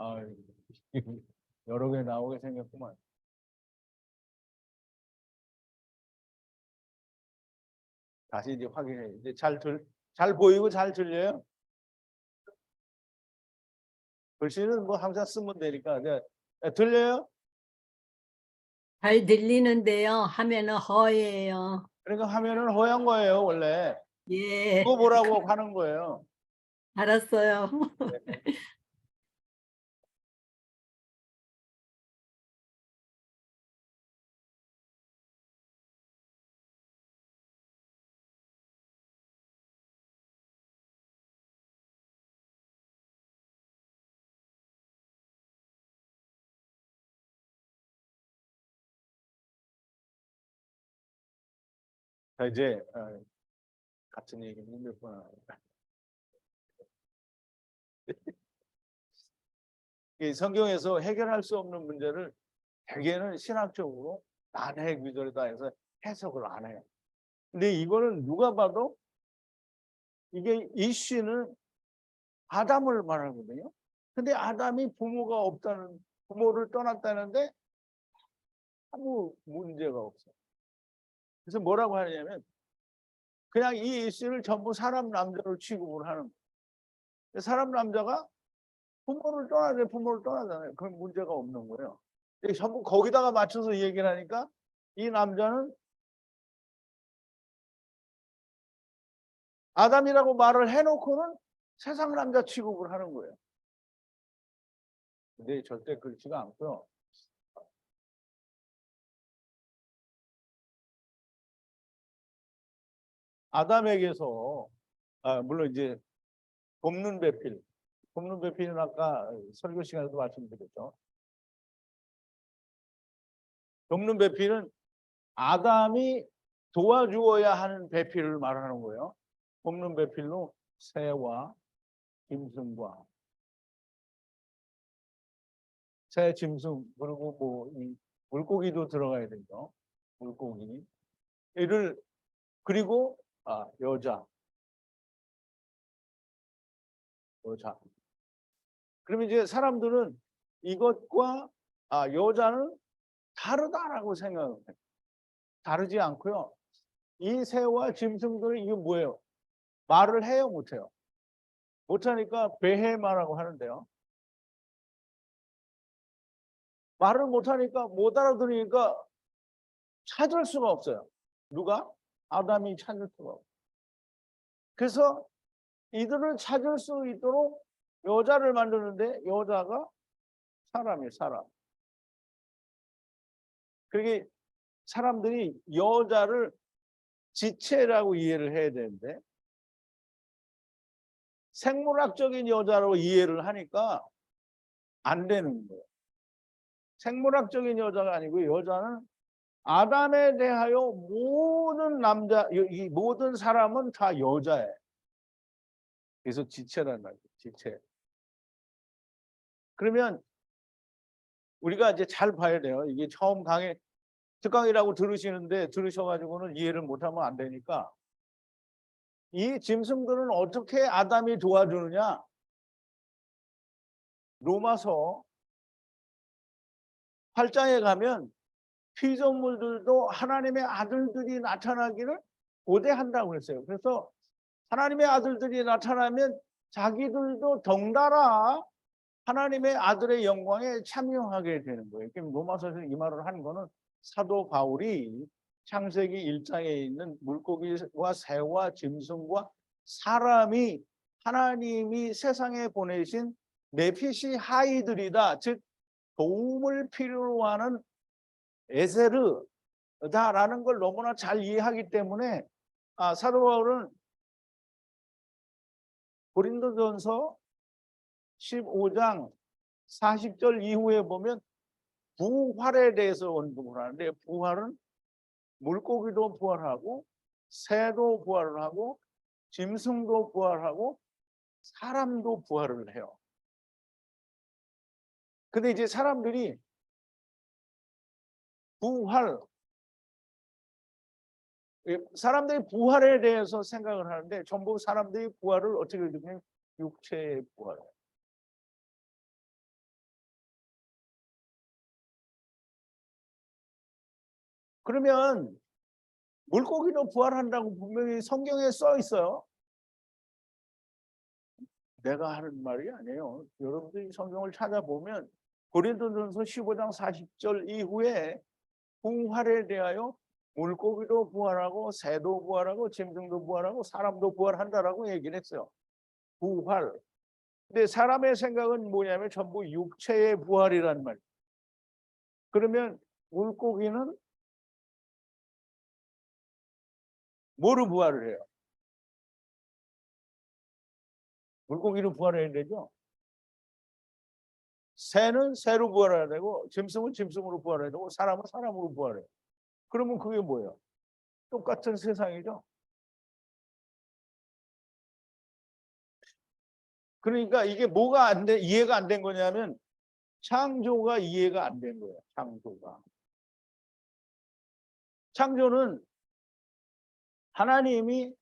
아, 여러 개 나오게 생겼구만. 다시 이제 확인해. 이제 잘 보이고 잘 들려요? 글씨는 뭐 항상 쓰면 되니까. 들려요? 잘 들리는데요. 화면은 허예요. 그러니까 화면은 허연 거예요, 원래. 예, 그거 보라고 하는 거예요. 알았어요. 네. 자, 이제 같은 얘기는 몇 번 하니까. 이 성경에서 해결할 수 없는 문제를 대개는 신학적으로 난해 구절이다 해서 해석을 안 해요. 근데 이거는 누가 봐도 이게 이슈는 아담을 말하거든요. 근데 아담이 부모를 떠났다는데 아무 문제가 없어요. 그래서 뭐라고 하냐면 그냥 이 이슈를 전부 사람 남자로 취급을 하는 거예요. 사람 남자가 부모를 떠나잖아요. 그럼 문제가 없는 거예요. 전부 거기다가 맞춰서 얘기를 하니까 이 남자는 아담이라고 말을 해놓고는 세상 남자 취급을 하는 거예요. 근데 절대 그렇지가 않고요. 아담에게서 물론 이제 돕는 배필은 아까 설교 시간에도 말씀드렸죠. 돕는 배필은 아담이 도와주어야 하는 배필을 말하는 거예요. 돕는 배필로 새와 짐승과 새, 짐승 그리고 뭐 이 물고기도 들어가야 되죠. 물고기 이를 그리고 여자. 그러면 이제 사람들은 이것과 여자는 다르다라고 생각을 해요. 다르지 않고요. 이 새와 짐승들은 이게 뭐예요? 말을 해요, 못해요? 못하니까 베헤마라고 하는데요. 말을 못하니까 못 알아들으니까 찾을 수가 없어요. 누가? 아담이 찾을 수가 없어요. 그래서 이들을 찾을 수 있도록 여자를 만드는데 여자가 사람이에요, 사람. 그게 사람들이 여자를 지체라고 이해를 해야 되는데 생물학적인 여자로 이해를 하니까 안 되는 거예요. 생물학적인 여자가 아니고 여자는 아담에 대하여 이 모든 사람은 다 여자예요. 그래서 지체란 말이에요. 지체. 그러면 우리가 이제 잘 봐야 돼요. 이게 처음 특강이라고 들으셔가지고는 이해를 못하면 안 되니까 이 짐승들은 어떻게 아담이 도와주느냐? 로마서 8장에 가면 피조물들도 하나님의 아들들이 나타나기를 고대한다고 했어요. 그래서 하나님의 아들들이 나타나면 자기들도 덩달아 하나님의 아들의 영광에 참여하게 되는 거예요. 그럼 로마서에서 이 말을 한 거는 사도 바울이 창세기 1장에 있는 물고기와 새와 짐승과 사람이 하나님이 세상에 보내신 네피시 하이들이다. 즉 도움을 필요로 하는 에세르다라는 걸 너무나 잘 이해하기 때문에 사도 바울은 고린도전서 15장 40절 이후에 보면 부활에 대해서 언급을 하는데 부활은 물고기도 부활하고 새도 부활을 하고 짐승도 부활하고 사람도 부활을 해요. 근데 이제 사람들이 부활에 대해서 생각을 하는데 전부 사람들이 부활을 어떻게 느끼냐면 육체의 부활. 그러면 물고기도 부활한다고 분명히 성경에 써 있어요. 내가 하는 말이 아니에요. 여러분들이 성경을 찾아보면 고린도전서 15장 40절 이후에 부활에 대하여 물고기도 부활하고 새도 부활하고 짐승도 부활하고 사람도 부활한다라고 얘기를 했어요. 부활. 근데 사람의 생각은 뭐냐면 전부 육체의 부활이란 말이에요. 그러면 물고기는 뭐로 부활을 해요? 물고기로 부활해야 되죠. 새는 새로 부활해야 되고 짐승은 짐승으로 부활해야 되고 사람은 사람으로 부활해요. 그러면 그게 뭐예요? 똑같은 세상이죠. 그러니까 이게 뭐가 이해가 안 된 거냐면 창조가 이해가 안 된 거예요. 창조가. 창조는 하나님이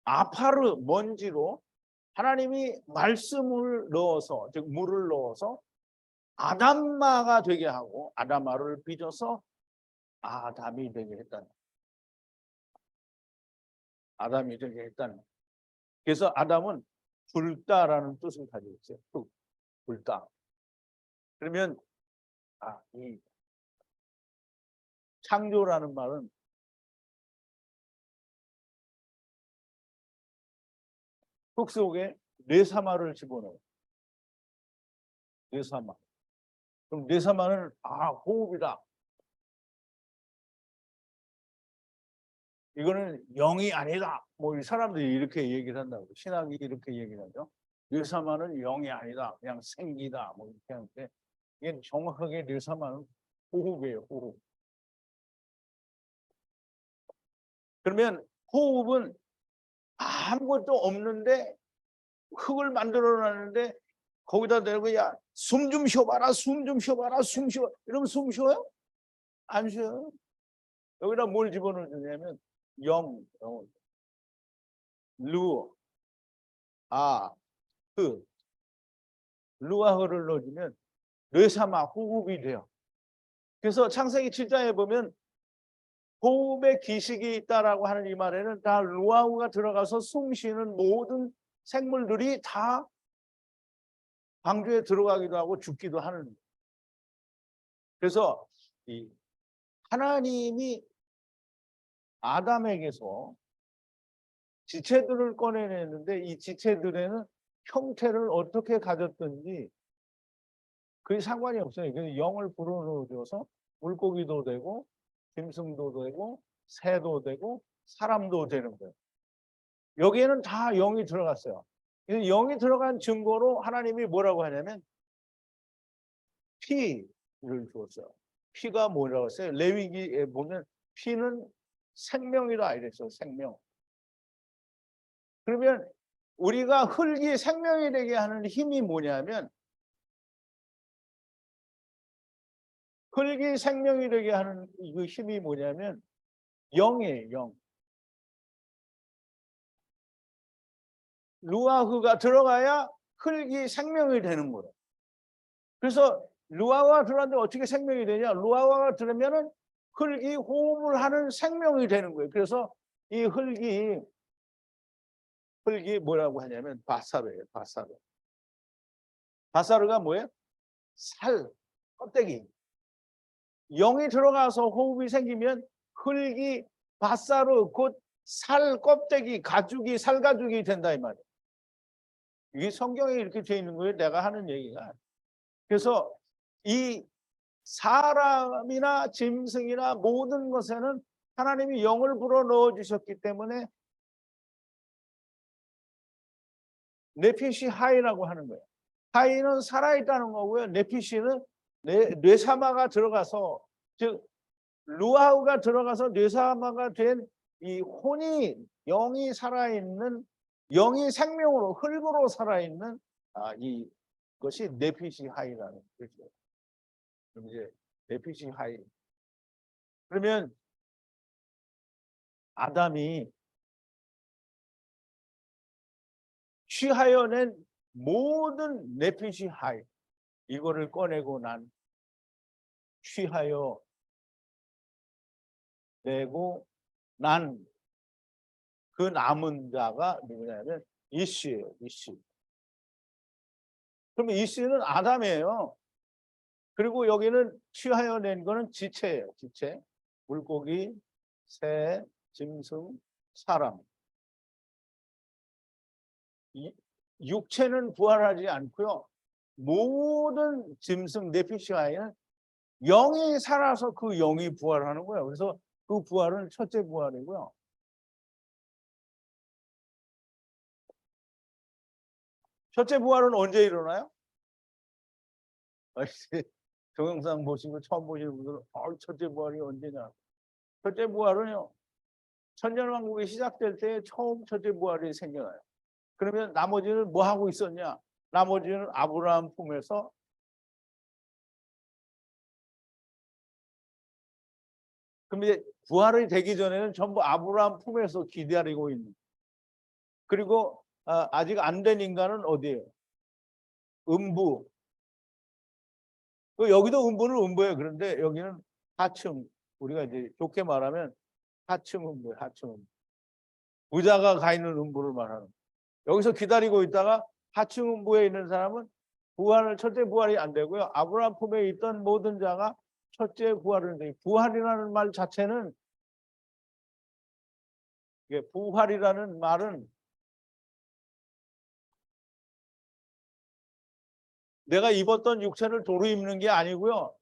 아파르 먼지로 하나님이 말씀을 넣어서 즉 물을 넣어서 아담마가 되게 하고 아담마를 빚어서 아담이 되게 했다는 거예요. 아담이 되게 했다는 거예요. 그래서 아담은 붉다라는 뜻을 가지고 있어요. 붉다. 그러면 이 창조라는 말은 흙 속에 뇌사마를 집어넣어요. 뇌사마. 그럼 뇌사마는 호흡이다. 이거는 영이 아니다. 뭐 이 사람들이 이렇게 얘기를 한다고. 신학이 이렇게 얘기를 하죠. 뇌사마는 영이 아니다. 그냥 생기다. 뭐 이렇게 하는데 이게 정확하게 뇌사마는 호흡이에요. 호흡. 그러면 호흡은 아무것도 없는데 흙을 만들어놨는데 거기다 대고 야 숨 좀 쉬어봐라. 숨 좀 쉬어봐라. 숨 쉬어. 이러면 숨 쉬어요? 안 쉬어요. 여기다 뭘 집어넣냐면 영, 루, 흐, 루와 흐를 넣어주면 뇌사마 호흡이 돼요. 그래서 창세기 7장에 보면 호흡에 기식이 있다라고 하는 이 말에는 다 루아우가 들어가서 숨 쉬는 모든 생물들이 다 방주에 들어가기도 하고 죽기도 하는 거예요. 그래서 이 하나님이 아담에게서 지체들을 꺼내냈는데 이 지체들에는 형태를 어떻게 가졌든지 그게 상관이 없어요. 그래서 영을 불어넣어줘서 물고기도 되고 짐승도 되고 새도 되고 사람도 되는 거예요. 여기에는 다 영이 들어갔어요. 그래서 영이 들어간 증거로 하나님이 뭐라고 하냐면 피를 주었어요. 피가 뭐라고 했어요? 레위기에 보면 피는 생명이라 이랬어요. 생명. 그러면 우리가 흙이 생명이 되게 하는 힘이 뭐냐면 흙이 생명이 되게 하는 그 힘이 뭐냐면 영이에요. 영. 루아흐가 들어가야 흙이 생명이 되는 거예요. 그래서 루아흐가 들어갔는데 어떻게 생명이 되냐? 루아흐가 들으면은 흙이 호흡을 하는 생명이 되는 거예요. 그래서 이 흙이 뭐라고 하냐면 바사르예요. 바사르. 바사르가 뭐예요? 살, 껍데기. 영이 들어가서 호흡이 생기면 흙이 바사르 곧 살 껍데기 가죽이 살 가죽이 된다 이 말이에요. 이게 성경에 이렇게 되어 있는 거예요. 내가 하는 얘기가. 그래서 이 사람이나 짐승이나 모든 것에는 하나님이 영을 불어 넣어 주셨기 때문에 네피시 하이라고 하는 거예요. 하이는 살아있다는 거고요. 네피시는 뇌사마가 들어가서 즉 루아우가 들어가서 뇌사마가 된 이 혼이 영이 살아있는 영이 생명으로 흙으로 살아있는 이것이 네피시 하이라는 거죠. 그럼 이제 네피시 하이. 그러면 아담이 취하여 낸 모든 네피시 하이 이거를 꺼내고 난 취하여 되고 난 그 남은 자가 누구냐면 이씨예요. 이씨. 그러면 이씨는 아담이에요. 그리고 여기는 취하여 낸 거는 지체예요. 지체. 물고기, 새, 짐승, 사람. 육체는 부활하지 않고요. 모든 짐승 네피시아에는 영이 살아서 그 영이 부활하는 거예요. 그래서 그 부활은 첫째 부활이고요. 첫째 부활은 언제 일어나요? 동영상 보시고 처음 보시는 분들은 첫째 부활이 언제냐? 첫째 부활은요. 천년왕국이 시작될 때 처음 첫째 부활이 생겨나요. 그러면 나머지는 뭐 하고 있었냐? 나머지는 아브라함 품에서 그럼 이제 부활이 되기 전에는 전부 아브라함 품에서 기다리고 있는. 그리고 아직 안 된 인간은 어디예요? 음부. 여기도 음부는 음부예요. 그런데 여기는 하층. 우리가 이제 좋게 말하면 하층 음부예요. 하층 음부. 부자가 가 있는 음부를 말하는. 여기서 기다리고 있다가 하층 음부에 있는 사람은 첫째 부활이 안 되고요. 아브라함 품에 있던 모든 자가 첫째 부활을 돼. 부활이라는 말 자체는 부활이라는 말은 내가 입었던 육체를 도로 입는 게 아니고요.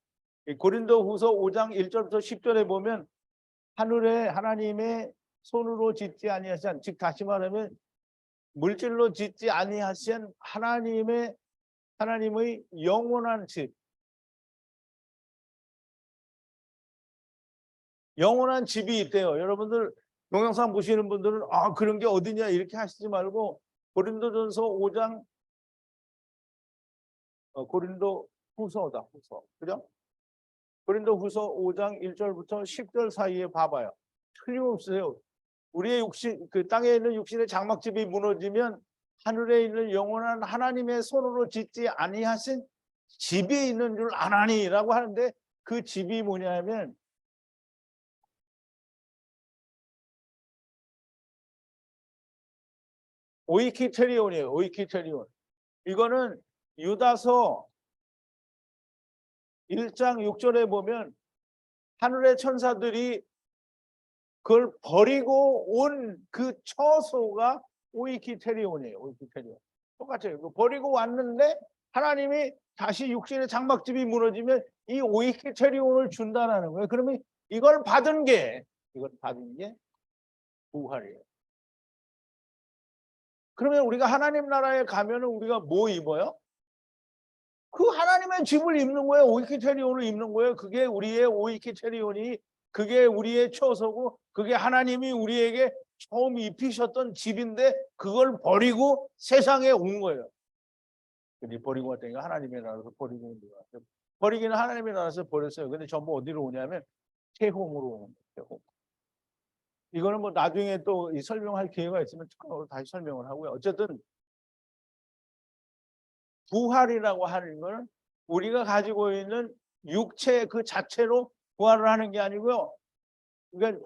고린도후서 5장 1절부터 10절에 보면 하늘에 하나님의 손으로 짓지 아니하신, 즉 다시 말하면 물질로 짓지 아니하신 하나님의 영원한 집, 영원한 집이 있대요. 여러분들 동영상 보시는 분들은 그런 게 어디냐 이렇게 하시지 말고 고린도전서 5장 고린도 후서다. 후서. 그죠? 고린도 후서 5장 1절부터 10절 사이에 봐봐요. 틀림없어요. 우리의 육신, 그 땅에 있는 육신의 장막집이 무너지면 하늘에 있는 영원한 하나님의 손으로 짓지 아니하신 집이 있는 줄 아나니라고 하는데 그 집이 뭐냐면 오이키테리온이에요. 오이키테리온. 이거는 유다서 1장 6절에 보면 하늘의 천사들이 그걸 버리고 온 그 처소가 오이키테리온이에요. 오이키테리온. 똑같아요. 버리고 왔는데 하나님이 다시 육신의 장막집이 무너지면 이 오이키테리온을 준다는 거예요. 그러면 이걸 받은 게 부활이에요. 그러면 우리가 하나님 나라에 가면은 우리가 뭐 입어요? 그 하나님의 집을 입는 거예요. 오이키테리온을 입는 거예요. 그게 우리의 오이키테리온이 그게 우리의 처소고 그게 하나님이 우리에게 처음 입히셨던 집인데 그걸 버리고 세상에 온 거예요. 근데 버리고 왔다니까 하나님의 나라에서 버리고 온 거예요. 버리기는 하나님의 나라에서 버렸어요. 근데 전부 어디로 오냐면 태홈으로 오는 거예요. 이거는 뭐 나중에 또 설명할 기회가 있으면 특강으로 다시 설명을 하고요. 어쨌든 부활이라고 하는 거는 우리가 가지고 있는 육체 그 자체로 부활을 하는 게 아니고요. 그러니까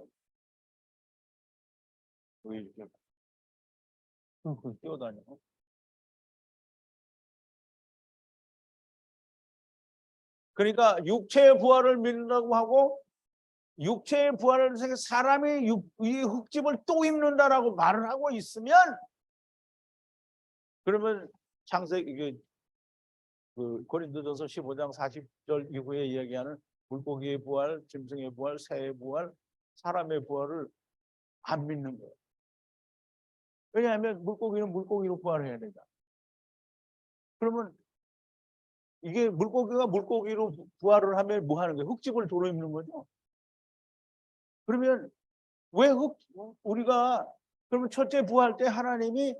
왜 이렇게 뛰어다녀? 그러니까 육체의 부활을 믿는다고 하고 육체의 부활을 생각 사람이 이 흙집을 또 입는다라고 말을 하고 있으면 그러면 창세기 그 고린도전서 15장 40절 이후에 이야기하는 물고기의 부활, 짐승의 부활, 새의 부활, 사람의 부활을 안 믿는 거예요. 왜냐하면 물고기는 물고기로 부활해야 된다. 그러면 이게 물고기가 물고기로 부활을 하면 뭐 하는 거예요? 흙집을 도로 입는 거죠. 그러면 왜 우리가 그러면 첫째 부활 때 하나님이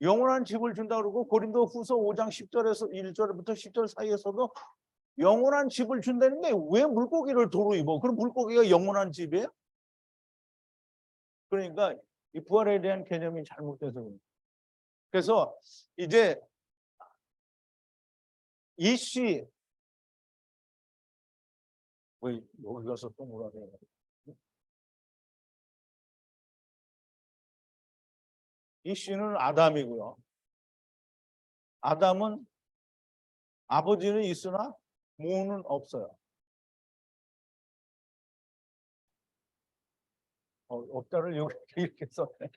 영원한 집을 준다 그러고 고린도 후서 5장 10절에서 1절부터 10절 사이에서도 영원한 집을 준다는데 왜 물고기를 도로 입어? 그럼 물고기가 영원한 집이에요? 그러니까 이 부활에 대한 개념이 잘못돼서 그래요. 그래서 이제 이씨 왜 여기 가서 또 뭐라 그래요? 이씨는 아담이고요. 아담은 아버지는 있으나 모는 없어요. 없다를 이렇게 썼네.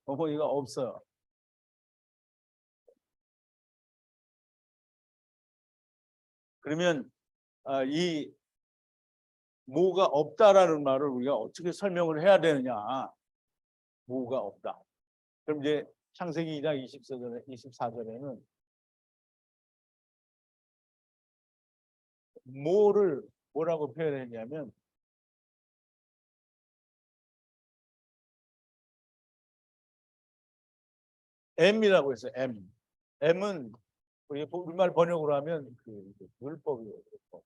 어머니가 없어요. 그러면 이 모가 없다라는 말을 우리가 어떻게 설명을 해야 되느냐? 모가 없다. 그럼 이제 창세기 2장 24절에는 모를 뭐라고 표현했냐면 M이라고 했어요. M. M은 우리말 번역으로 하면 그 율법이에요. 율법.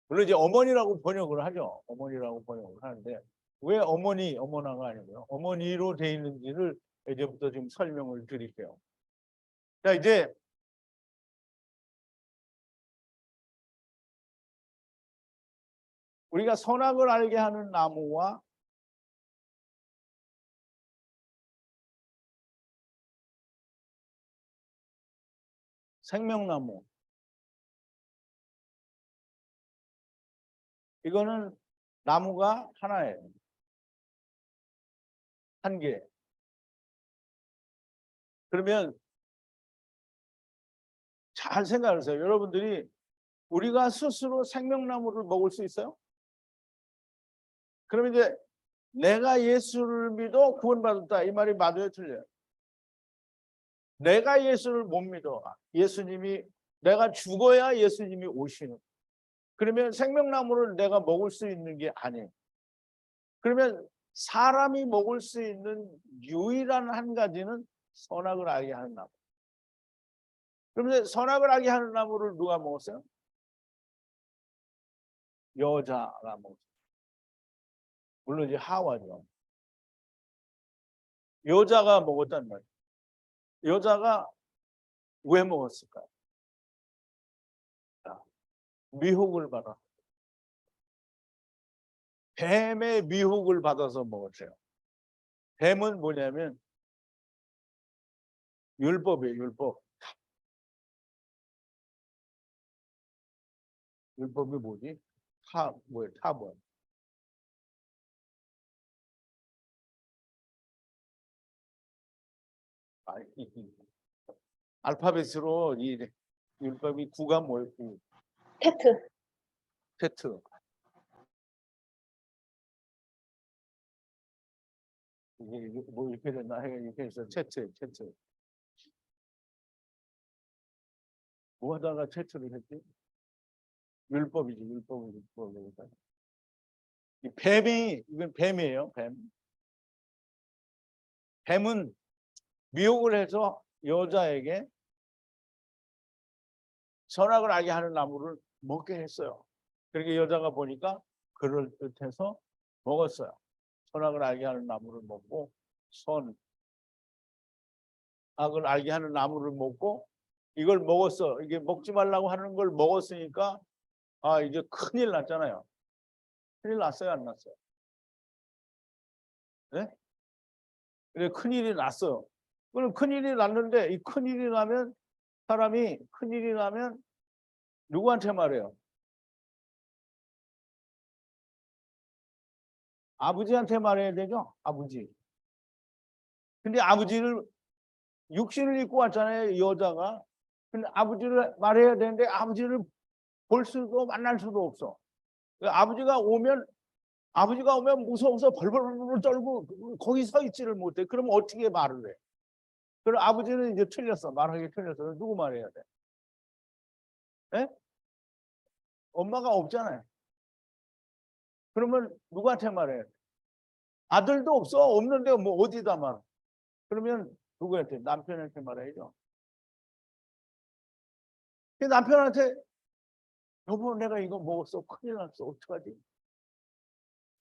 물론 이제 어머니라고 번역을 하죠. 어머니라고 번역을 하는데 왜 어머나가 아니고요. 어머니로 돼 있는지를 이제부터 좀 설명을 드릴게요. 자, 이제 우리가 선악을 알게 하는 나무와 생명나무, 이거는 나무가 하나예요. 한 개. 그러면 잘 생각하세요. 여러분들이 우리가 스스로 생명나무를 먹을 수 있어요? 그러면 이제 내가 예수를 믿어 구원받았다. 이 말이 맞아요, 틀려요? 내가 예수를 못 믿어. 예수님이 내가 죽어야 예수님이 오시는. 그러면 생명나무를 내가 먹을 수 있는 게 아니에요. 그러면 사람이 먹을 수 있는 유일한 한 가지는 선악을 알게 하는 나무. 그러면 선악을 알게 하는 나무를 누가 먹었어요? 여자가 먹었어요. 물론 이제 하와죠. 여자가 먹었단 말이에요. 여자가 왜 먹었을까요? 미혹을 받아. 뱀의 미혹을 받아서 먹었어요. 뱀은 뭐냐면 율법이에요. 율법. 율법이 뭐지? 타본. 알파벳으로 이 율법이 구가 뭐였고? 테트. 테트. 이게 뭐 이렇게 됐나? 이렇게 해서 테트. 뭐 하다가 테트를 했지? 율법이지. 율법이니까. 이 뱀이, 이건 뱀이에요. 뱀. 뱀은 미혹을 해서 여자에게 선악을 알게 하는 나무를 먹게 했어요. 그렇게 여자가 보니까 그럴듯해서 먹었어요. 선악을 알게 하는 나무를 먹고 선악을 알게 하는 나무를 먹고 이걸 먹었어. 이게 먹지 말라고 하는 걸 먹었으니까 이제 큰일 났잖아요. 큰일 났어요, 안 났어요? 네? 그래, 큰일이 났어요. 그럼 큰일이 났는데 이 큰일이 나면 사람이 큰일이 나면 누구한테 말해요? 아버지한테 말해야 되죠? 아버지. 근데 아버지를 육신을 입고 왔잖아요, 여자가. 근데 아버지를 말해야 되는데 아버지를 볼 수도 만날 수도 없어. 아버지가 오면 무서워서 벌벌 떨고 거기 서 있지를 못해. 그럼 어떻게 말을 해? 그럼 아버지는 이제 틀렸어. 말하기 틀렸어. 누구 말해야 돼? 네? 엄마가 없잖아요. 그러면 누구한테 말해야 돼? 아들도 없어. 없는데 뭐 어디다 말? 그러면 누구한테? 남편한테 말해야죠. 남편한테 여보 내가 이거 먹었어. 큰일 났어. 어떡하지?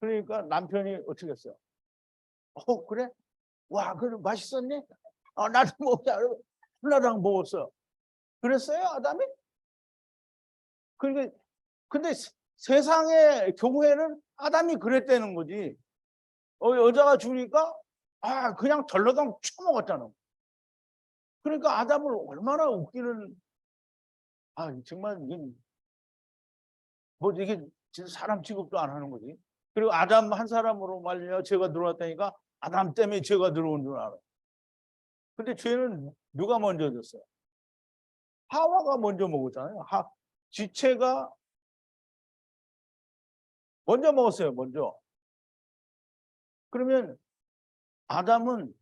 그러니까 남편이 어떻게 했어요? 그래? 와 그래 맛있었니? 나도 먹자. 하나랑 먹었어. 그랬어요 아담이? 그러니까 근데 세상의 교회는 아담이 그랬다는 거지. 여자가 주니까 그냥 덜러덩 쳐먹었잖아. 그러니까 아담을 얼마나 웃기는, 정말 이게 진짜 사람 취급도 안 하는 거지. 그리고 아담 한 사람으로 말려 죄가 들어왔다니까 아담 때문에 죄가 들어온 줄 알아. 근데 죄는 누가 먼저 졌어요? 하와가 먼저 먹었잖아요. 지체가 먼저 먹었어요. 먼저. 그러면 아담은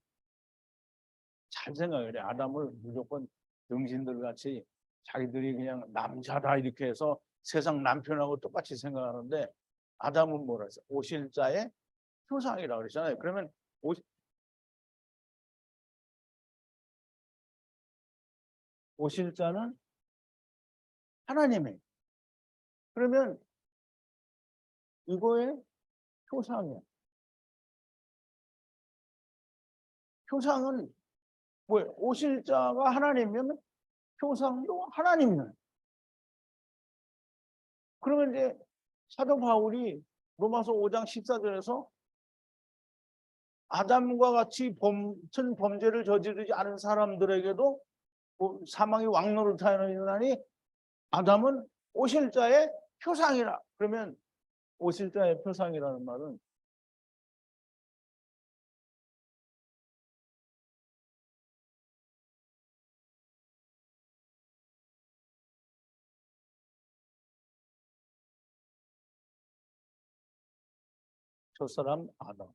잘 생각해야 돼. 아담을 무조건 등신들 같이 자기들이 그냥 남자다 이렇게 해서 세상 남편하고 똑같이 생각하는데, 아담은 뭐라 했어요? 오실자의 표상이라고 그랬잖아요. 그러면 오실자는 하나님이에요. 그러면 이거의 표상이에요. 표상은 뭐예요? 오실자가 하나님이면 표상도 하나님이에요. 그러면 이제 사도 바울이 로마서 5장 14절에서 아담과 같이 같은 범죄를 저지르지 않은 사람들에게도 사망이 왕노를 타느니 아담은 오실자의 표상이라. 그러면 오실자의 표상이라는 말은 첫사람 아담,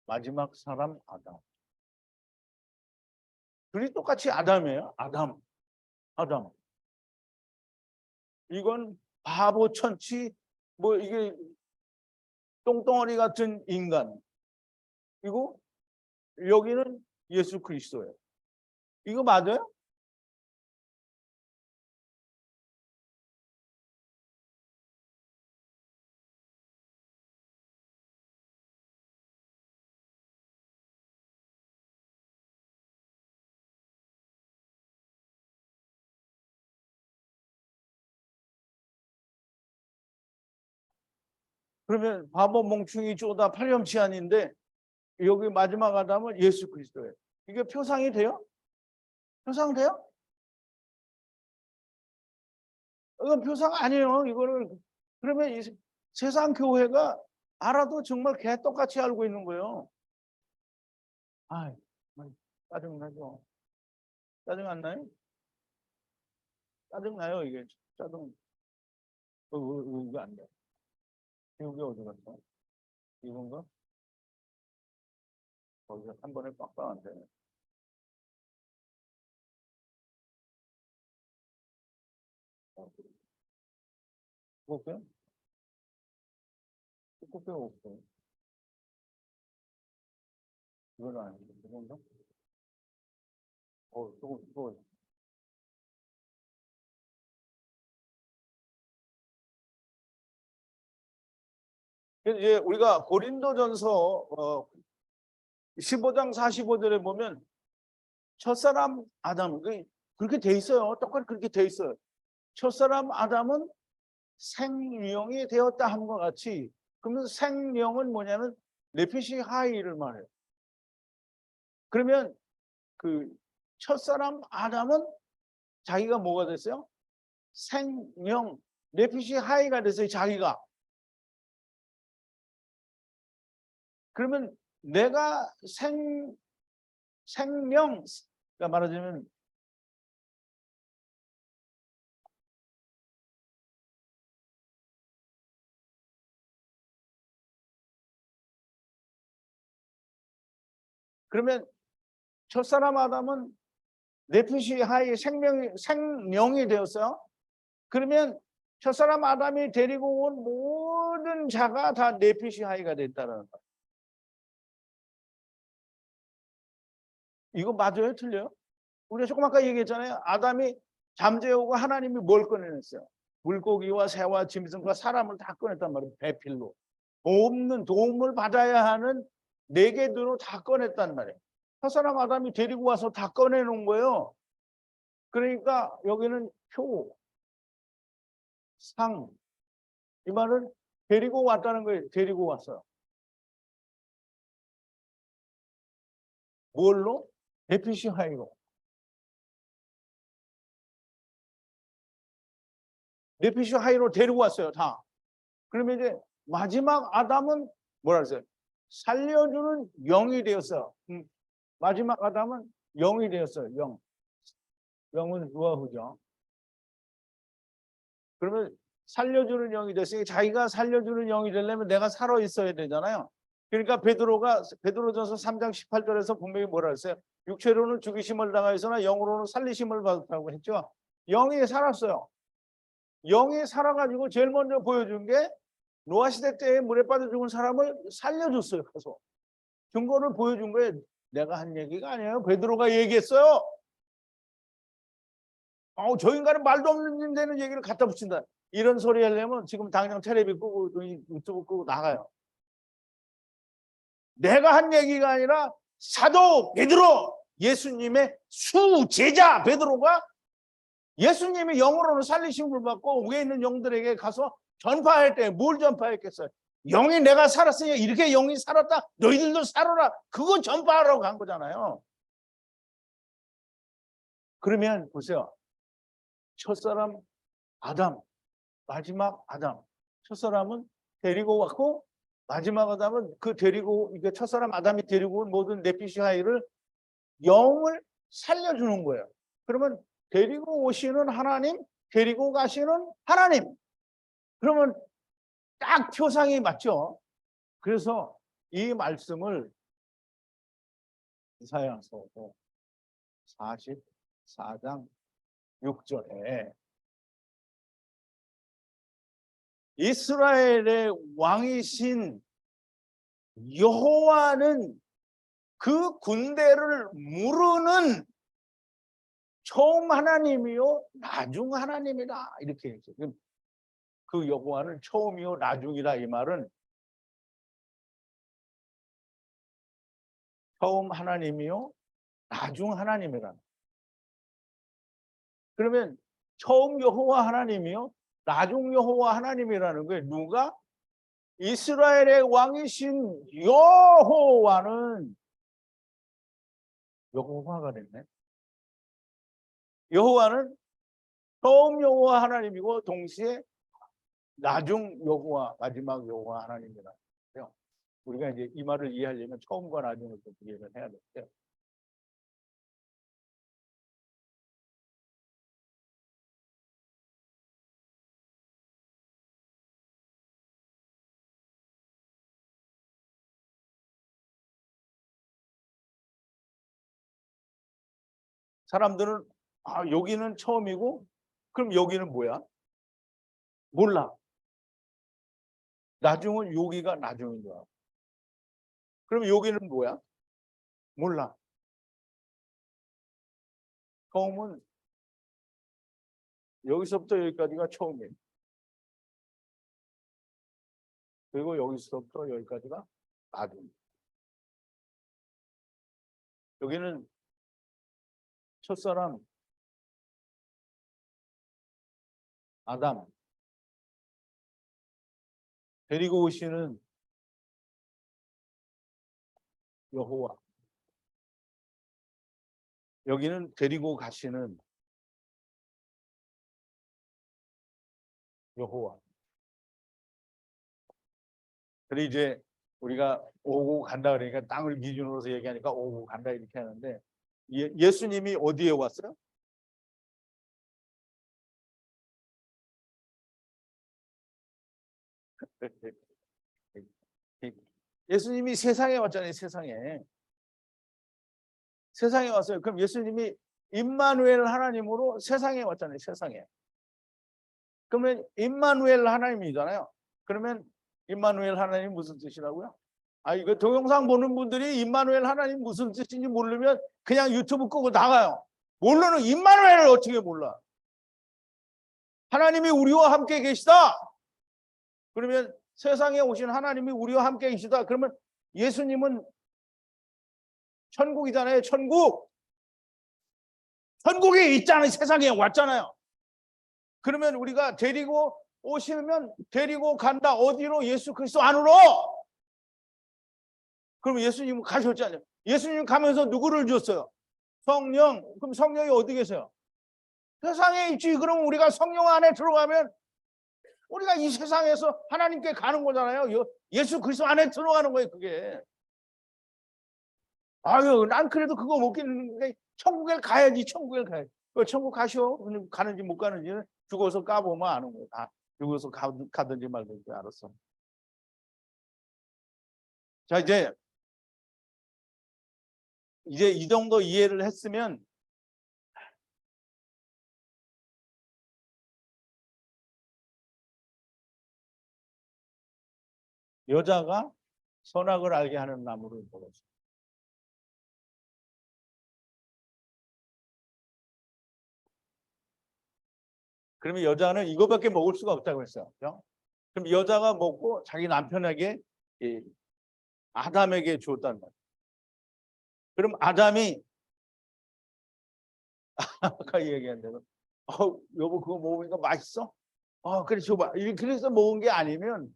마지막 사람 아담. 둘이 똑같이 아담이에요. 아담. 이건 바보 천치, 이게 똥덩어리 같은 인간. 그리고 여기는 예수 그리스도예요. 이거 맞아요? 그러면 바보 멍충이 쪼다 팔렴치한인데 여기 마지막 아담은 예수 그리스도예요. 이게 표상이 돼요? 표상돼요? 이건 표상 아니에요. 이거는. 그러면 이 세상 교회가 알아도 정말 개떡같이 알고 있는 거예요. 짜증나죠. 짜증 안 나요? 짜증나요, 이게. 짜증. 이거 안 돼. 이게 어디 갔어? 이건가? 거기서 한 번에 빡빡 안 되네. 볼게요. 볼게요, 없어요. 이건 아닌데, 이건가? 또. 이제 우리가 고린도전서 15장 45절에 보면 첫사람 아담, 그렇게 돼 있어요. 똑같이 그렇게 돼 있어요. 첫사람 아담은 생령이 되었다 함과 같이. 그러면 생령은 뭐냐면 네피시 하이를 말해요. 그러면 그 첫사람 아담은 자기가 뭐가 됐어요? 생령, 네피시 하이가 됐어요. 자기가. 그러면 내가 생명, 그러니까 말하자면 그러면 첫사람 아담은 네피시 하이 생명이 되었어요. 그러면 첫사람 아담이 데리고 온 모든 자가 다 네피시 하이가 됐다는 거예요. 이거 맞아요? 틀려요? 우리가 조금 아까 얘기했잖아요. 아담이 잠재우고 하나님이 뭘 꺼내냈어요? 물고기와 새와 짐승과 사람을 다 꺼냈단 말이에요. 배필로. 도움을 받아야 하는 네 개들로 다 꺼냈단 말이에요. 첫사람 아담이 데리고 와서 다 꺼내놓은 거예요. 그러니까 여기는 표, 상. 이 말은 데리고 왔다는 거예요. 데리고 왔어요. 뭘로? 에피시 하이로. 에피시 하이로 데리고 왔어요. 다. 그러면 이제 마지막 아담은 뭐라 그랬어요? 살려주는 영이 되었어요. 마지막 아담은 영이 되었어요. 영. 영은 루아흐죠. 그러면 살려주는 영이 됐으니 자기가 살려주는 영이 되려면 내가 살아 있어야 되잖아요. 그러니까 베드로전서 3장 18절에서 분명히 뭐라 했어요? 육체로는 죽이심을 당하였으나 영으로는 살리심을 받았다고 했죠. 영이 살았어요. 영이 살아가지고 제일 먼저 보여준 게 노아 시대 때에 물에 빠져 죽은 사람을 살려줬어요. 가서 증거를 보여준 거예요. 내가 한 얘기가 아니에요. 베드로가 얘기했어요. 저 인간은 말도 없는 데는 얘기를 갖다 붙인다. 이런 소리 하려면 지금 당장 텔레비 끄고 유튜브 끄고 나가요. 내가 한 얘기가 아니라 사도 베드로, 예수님의 수제자 베드로가 예수님이 영으로는 살리심을 받고 위에 있는 영들에게 가서 전파할 때 뭘 전파했겠어요? 영이 내가 살았으니 이렇게 영이 살았다. 너희들도 살아라. 그거 전파하라고 간 거잖아요. 그러면 보세요. 첫사람 아담, 마지막 아담. 첫사람은 데리고 왔고 마지막 아담은 그 데리고 이게 첫사람 아담이 데리고 온 모든 네피시하이를 영을 살려주는 거예요. 그러면 데리고 오시는 하나님, 데리고 가시는 하나님. 그러면 딱 표상이 맞죠. 그래서 이 말씀을 이사야서 44장 6절에 이스라엘의 왕이신 여호와는 그 군대를 무르는 처음 하나님이요 나중 하나님이다 이렇게 얘기해요. 그 여호와는 처음이요 나중이다 이 말은 처음 하나님이요 나중 하나님이라. 그러면 처음 여호와 하나님이요 나중 여호와 하나님이라는 거예요. 누가? 이스라엘의 왕이신 여호와는 여호와가 됐네. 여호와는 처음 여호와 하나님이고 동시에 나중 여호와 마지막 여호와 하나님이라. 우리가 이제 이 말을 이해하려면 처음과 나중을 좀 이해를 해야 되는데 사람들은 여기는 처음이고 그럼 여기는 뭐야? 몰라. 나중은 여기가 나중인 거야. 그럼 여기는 뭐야? 몰라. 처음은 여기서부터 여기까지가 처음이에요. 그리고 여기서부터 여기까지가 나중. 여기는 첫사람 아담 데리고 오시는 여호와. 여기는 데리고 가시는 여호와. 그리고 이제 우리가 오고 간다 그러니까 땅을 기준으로서 얘기하니까 오고 간다 이렇게 하는데 예수님이 어디에 왔어요? 예수님이 세상에 왔잖아요. 세상에 왔어요. 그럼 예수님이 임마누엘 하나님으로 세상에 왔잖아요. 세상에. 그러면 임마누엘 하나님이잖아요. 그러면 임마누엘 하나님 무슨 뜻이라고요? 이거 동영상 보는 분들이 임마누엘 하나님 무슨 뜻인지 모르면 그냥 유튜브 끄고 나가요. 모르는 임마누엘을 어떻게 몰라? 하나님이 우리와 함께 계시다. 그러면 세상에 오신 하나님이 우리와 함께 계시다. 그러면 예수님은 천국이잖아요. 천국에 있잖아요. 세상에 왔잖아요. 그러면 우리가 데리고 오시면 데리고 간다. 어디로? 예수 그리스도 안으로. 그럼 예수님은 가셨잖아요. 예수님 가면서 누구를 줬어요? 성령. 그럼 성령이 어디 계세요? 세상에 있지. 그럼 우리가 성령 안에 들어가면 우리가 이 세상에서 하나님께 가는 거잖아요. 예수 그리스도 안에 들어가는 거예요, 그게. 아유, 난 그래도 그거 못 끼는데 천국에 가야지, 천국에 가야지. 천국 가시오. 가는지 못 가는지는 죽어서 까보면 아는 거예요. 다 죽어서 가든지 말든지 알았어. 자, 이제 이 정도 이해를 했으면 여자가 선악을 알게 하는 나무를 먹었어요. 그러면 여자는 이거밖에 먹을 수가 없다고 했어요. 그렇죠? 그럼 여자가 먹고 자기 남편에게 아담에게 줬단 말이에요. 그럼 아담이 아까 얘기한 대로 여보 그거 먹으니까 맛있어? 그래 줘봐. 그래서 먹은 게 아니면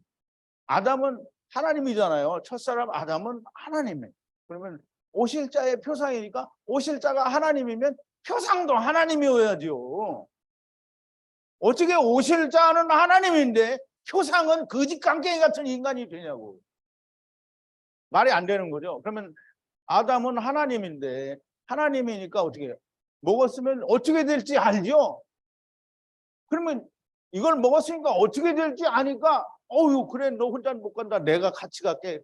아담은 하나님이잖아요. 첫사람 아담은 하나님이에요. 그러면 오실자의 표상이니까 오실자가 하나님이면 표상도 하나님이어야죠. 어떻게 오실자는 하나님인데 표상은 거짓 깡깽이 같은 인간이 되냐고. 말이 안 되는 거죠. 그러면 아담은 하나님인데 하나님이니까 어떻게 해요? 먹었으면 어떻게 될지 알죠? 그러면 이걸 먹었으니까 어떻게 될지 아니까 어유 그래 너 혼자는 못 간다. 내가 같이 갈게.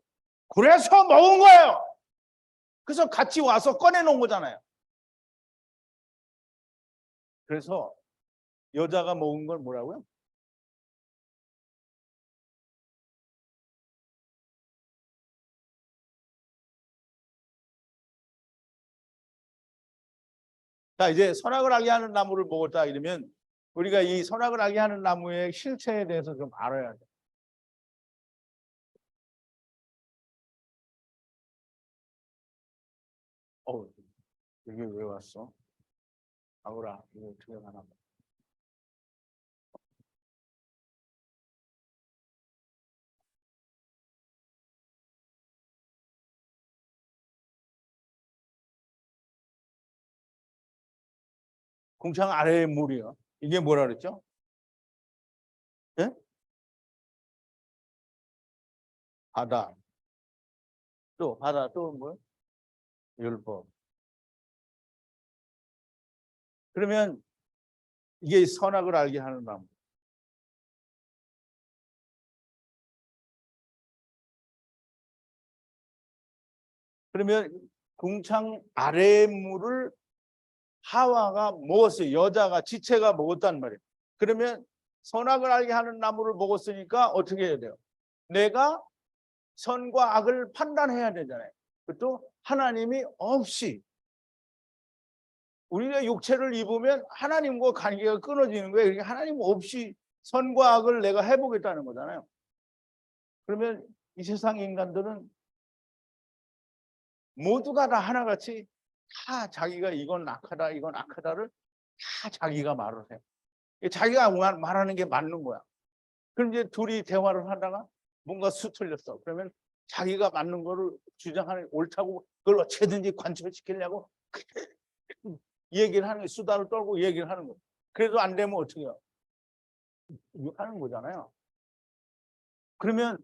그래서 먹은 거예요. 그래서 같이 와서 꺼내놓은 거잖아요. 그래서 여자가 먹은 걸 뭐라고요? 자, 이제 선악을 알게 하는 나무를 먹었다 이러면 우리가 이 선악을 알게 하는 나무의 실체에 대해서 좀 알아야 돼. 이게 왜 왔어? 아우라, 이거 어떻게 하나? 궁창 아래의 물이요. 이게 뭐라 그랬죠? 예? 바다. 또 바다 또 뭐? 율법. 그러면 이게 선악을 알게 하는 나무. 그러면 궁창 아래의 물을 하와가 먹었어요. 여자가 지체가 먹었단 말이에요. 그러면 선악을 알게 하는 나무를 먹었으니까 어떻게 해야 돼요? 내가 선과 악을 판단해야 되잖아요. 그것도 하나님이 없이 우리가 육체를 입으면 하나님과 관계가 끊어지는 거예요. 그러니까 하나님 없이 선과 악을 내가 해보겠다는 거잖아요. 그러면 이 세상 인간들은 모두가 다 하나같이 다 자기가 이건 악하다 이건 악하다를 다 자기가 말을 해요. 자기가 말하는 게 맞는 거야. 그럼 이제 둘이 대화를 하다가 뭔가 수틀렸어. 그러면 자기가 맞는 거를 주장하는 옳다고 그걸 어떻게든지 관철시키려고 얘기를 하는 거예요. 수다를 떨고 얘기를 하는 거예요. 그래도 안 되면 어떻게 해요? 하는 거잖아요. 그러면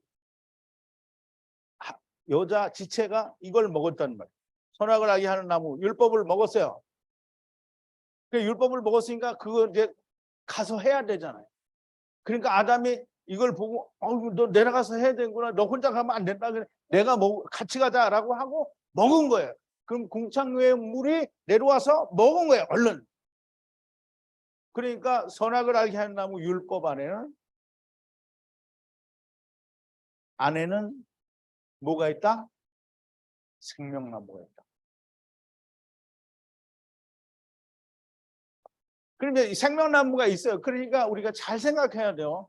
여자 지체가 이걸 먹었단 말이에요. 선악을 알게 하는 나무 율법을 먹었어요. 그 율법을 먹었으니까 그거 이제 가서 해야 되잖아요. 그러니까 아담이 이걸 보고 너 내려가서 해야 되는구나. 너 혼자 가면 안 된다. 그래. 내가 같이 가자라고 하고 먹은 거예요. 그럼 궁창의 물이 내려와서 먹은 거예요. 얼른. 그러니까 선악을 알게 하는 나무 율법 안에는 뭐가 있다? 생명나무가 있다. 그런데 생명나무가 있어요. 그러니까 우리가 잘 생각해야 돼요.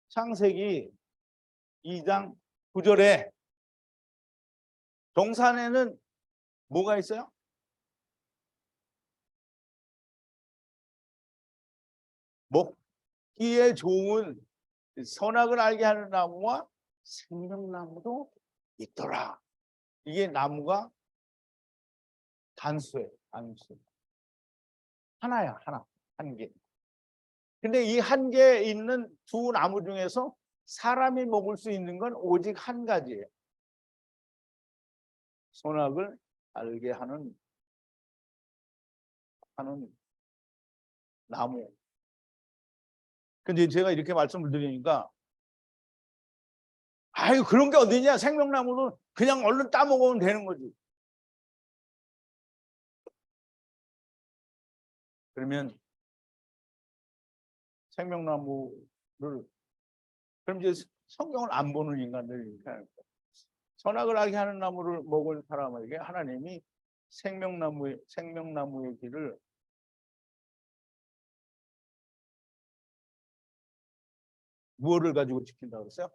창세기 2장 9절에 동산에는 뭐가 있어요? 목. 먹기에 좋은 선악을 알게 하는 나무와 생명나무도 있더라. 이게 나무가 단수예요. 단수. 하나야, 하나. 한 개. 근데 이 한 개에 있는 두 나무 중에서 사람이 먹을 수 있는 건 오직 한 가지예요. 선악을 알게 하는 나무. 근데 제가 이렇게 말씀을 드리니까 아유 그런 게 어디냐, 생명나무는 그냥 얼른 따먹으면 되는 거지. 그러면 생명나무를, 그럼 이제 성경을 안 보는 인간들이 이렇게 하는 거예요. 선악을 알게 하는 나무를 먹은 사람에게 하나님이 생명나무의 길을 무엇을 가지고 지킨다고 그랬어요?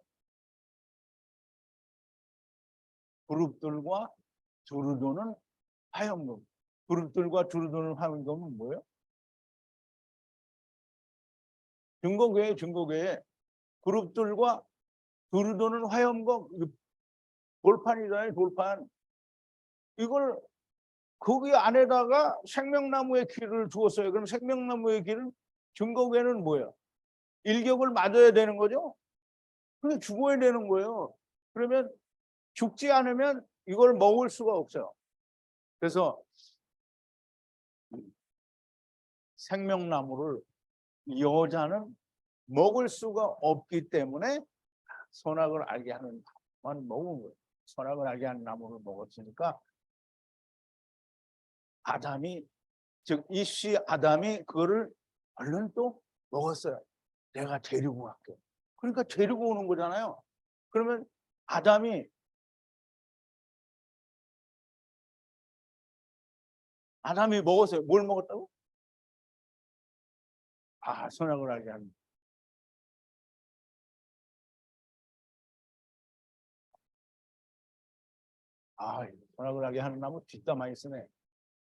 그룹들과 두루 도는 화염금. 그룹들과 두루 도는 화염금은 뭐예요? 증거교회 그룹들과 두루 도는 화염금, 돌판이잖아요, 돌판. 이걸 거기 안에다가 생명나무의 길을 주었어요. 그럼 생명나무의 길은 증거교회는 뭐예요? 일격을 맞아야 되는 거죠. 근데 죽어야 되는 거예요. 그러면 죽지 않으면 이걸 먹을 수가 없어요. 그래서 생명나무를 여자는 먹을 수가 없기 때문에 선악을 알게 하는 나무만 먹은 거예요. 선악을 알게 하는 나무를 먹었으니까 아담이, 즉 이씨 아담이 그거를 얼른 또 먹었어요. 내가 데리고 갈게. 그러니까 데리고 오는 거잖아요. 그러면 아담이 먹었어요. 뭘 먹었다고? 선악을 알게 하는. 선악을 알게 하는 나무 뒷담 많이 쓰네.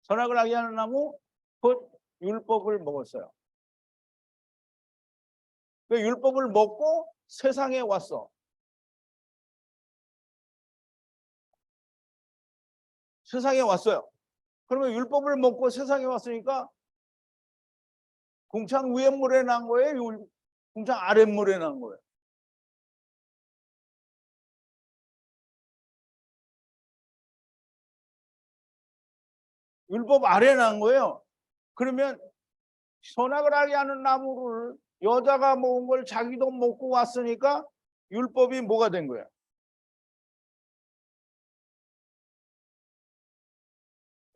선악을 알게 하는 나무, 곧 율법을 먹었어요. 그 율법을 먹고 세상에 왔어. 세상에 왔어요. 그러면 율법을 먹고 세상에 왔으니까 궁창 위에 물에 난 거예요? 궁창 아래 물에 난 거예요? 율법 아래에 난 거예요. 그러면 선악을 알게 하는 나무를 여자가 먹은 걸 자기도 먹고 왔으니까 율법이 뭐가 된 거예요?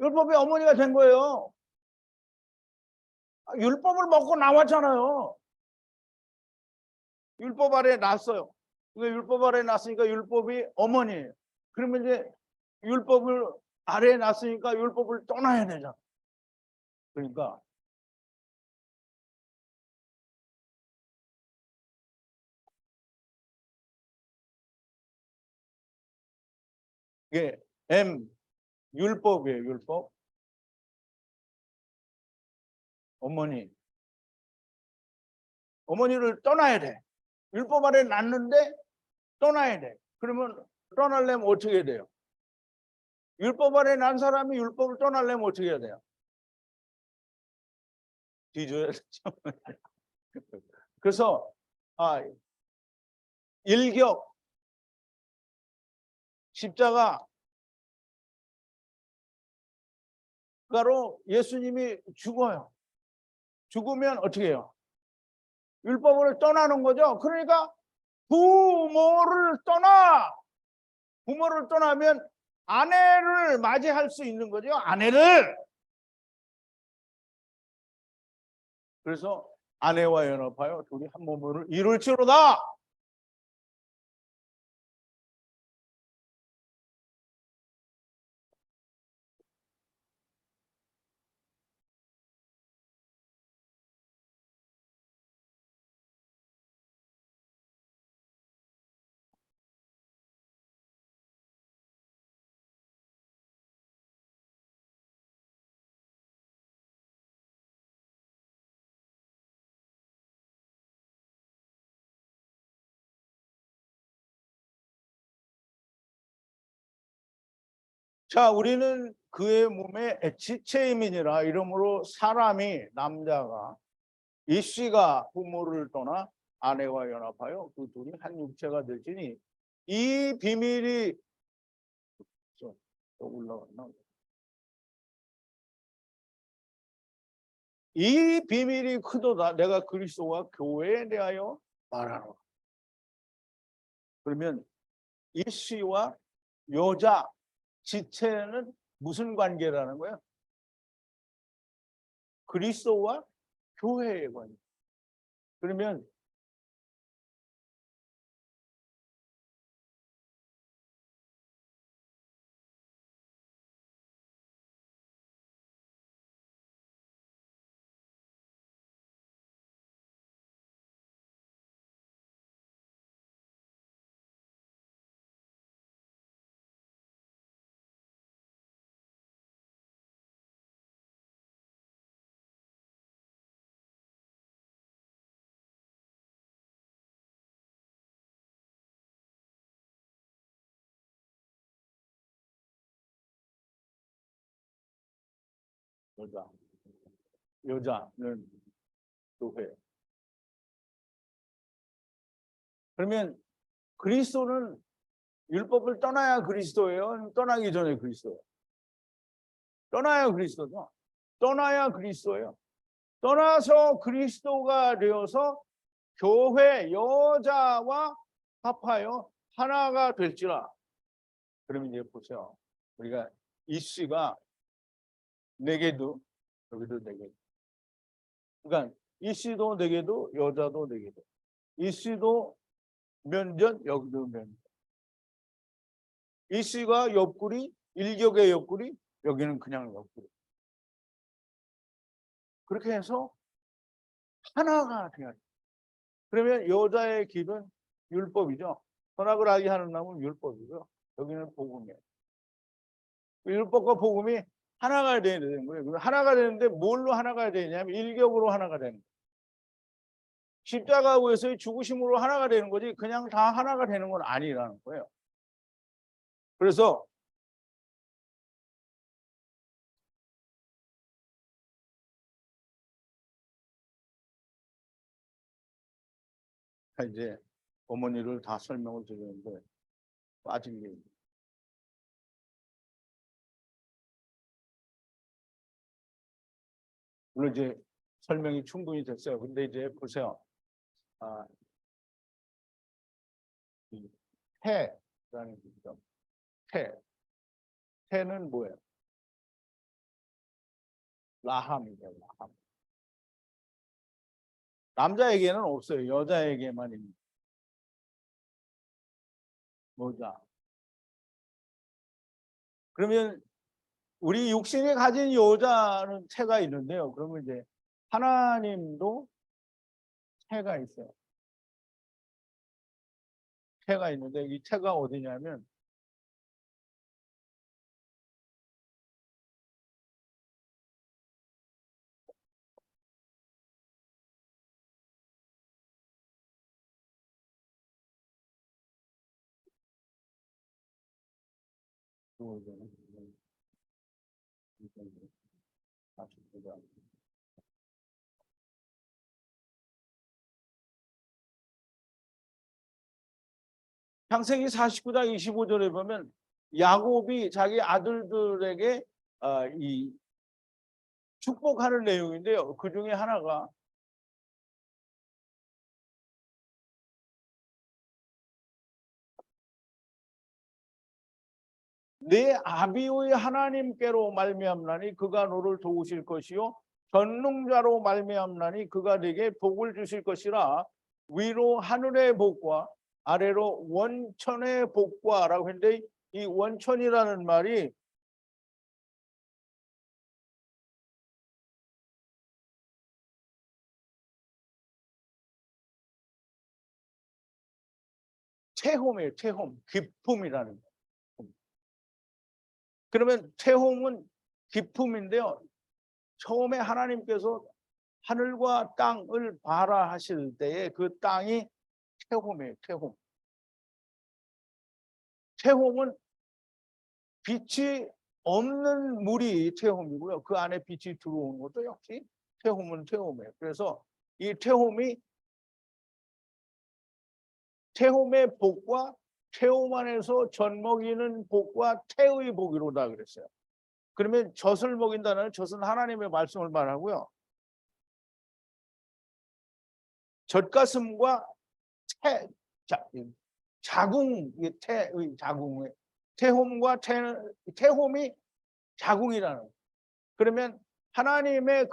율법이 어머니가 된 거예요. 율법을 먹고 나왔잖아요. 율법 아래에 났어요. 율법 아래에 났으니까 율법이 어머니예요. 그러면 이제 율법을 아래에 놨으니까 율법을 떠나야 되잖아. 그러니까 이게 율법이에요. 율법. 어머니를 떠나야 돼. 율법 아래에 놨는데 떠나야 돼. 그러면 떠나려면 어떻게 해야 돼요? 율법 아래 난 사람이 율법을 떠나려면 어떻게 해야 돼요? 뒤져야 되죠. 그래서 일격 십자가로 예수님이 죽어요. 죽으면 어떻게 해요? 율법을 떠나는 거죠. 그러니까 부모를 떠나면 아내를 맞이할 수 있는 거죠. 아내를. 그래서 아내와 연합하여 둘이 한 몸을 이룰지로다. 자, 우리는 그의 몸의 지체임이니라. 이러므로 사람이, 남자가, 이씨가 부모를 떠나 아내와 연합하여 그 둘이 한 육체가 되지니, 이 비밀이 또 올라갔나? 이 비밀이 크도다. 내가 그리스도와 교회에 대하여 말하노라. 그러면 이씨와 여자 지체는 무슨 관계라는 거야? 그리스도와 교회의 관계. 그러면 여자는 교회. 그러면 그리스도는 율법을 떠나야 그리스도예요? 떠나기 전에 그리스도예요? 떠나야 그리스도죠. 떠나야 그리스도예요. 떠나서 그리스도가 되어서 교회 여자와 합하여 하나가 될지라. 그러면 이제 보세요. 우리가 이씨가 네개도 여기도 네개도. 그러니까 이씨도 네개도 여자도 네개도. 이씨도 면전 여기도 면전. 이씨가 옆구리 일격의 옆구리 여기는 그냥 옆구리. 그렇게 해서 하나가 돼야 돼. 그러면 여자의 길은 율법이죠. 선악을 알게 하는 나무는 율법이죠. 여기는 복음이에요. 율법과 복음이 하나가 돼야 되는 거예요. 하나가 되는데 뭘로 하나가 되냐면 일격으로 하나가 되는 거예요. 십자가에서의 죽으심으로 하나가 되는 거지 그냥 다 하나가 되는 건 아니라는 거예요. 그래서 이제 어머니를 다 설명을 드리는데 빠진 게 있어요. 물론 이제 설명이 충분히 됐어요. 근데 이제 보세요. 이 태라는 점. 태는 뭐예요? 라함이죠. 라함. 남자에게는 없어요. 여자에게만 있는 모자. 그러면 우리 육신이 가진 여자는 태가 있는데요. 그러면 이제 하나님도 태가 있어요. 태가 있는데 이 태가 어디냐면 창세기 49장 25절에 보면 야곱이 자기 아들들에게 이 축복하는 내용인데요. 그 중에 하나가 내 아비의 하나님께로 말미암나니 그가 너를 도우실 것이요 전능자로 말미암나니 그가 네게 복을 주실 것이라. 위로 하늘의 복과 아래로 원천의 복과라고 했는데 이 원천이라는 말이 체험이에요. 체험, 기쁨이라는 거. 그러면 체험은 기쁨인데요. 처음에 하나님께서 하늘과 땅을 발화하실 때에 그 땅이 체험이에요. 체험. 체험은 빛이 없는 물이 태홈이고요. 그 안에 빛이 들어오는 것도 역시 태홈은 태홈이에요. 그래서 이 태홈의 복과 태홈 안에서 젖 먹이는 복과 태의 복이로다 그랬어요. 그러면 젖을 먹인다는 젖은 하나님의 말씀을 말하고요. 젖가슴과 자궁, 자궁의 태홈과 태홈이 자궁이라는 거예요. 그러면 하나님의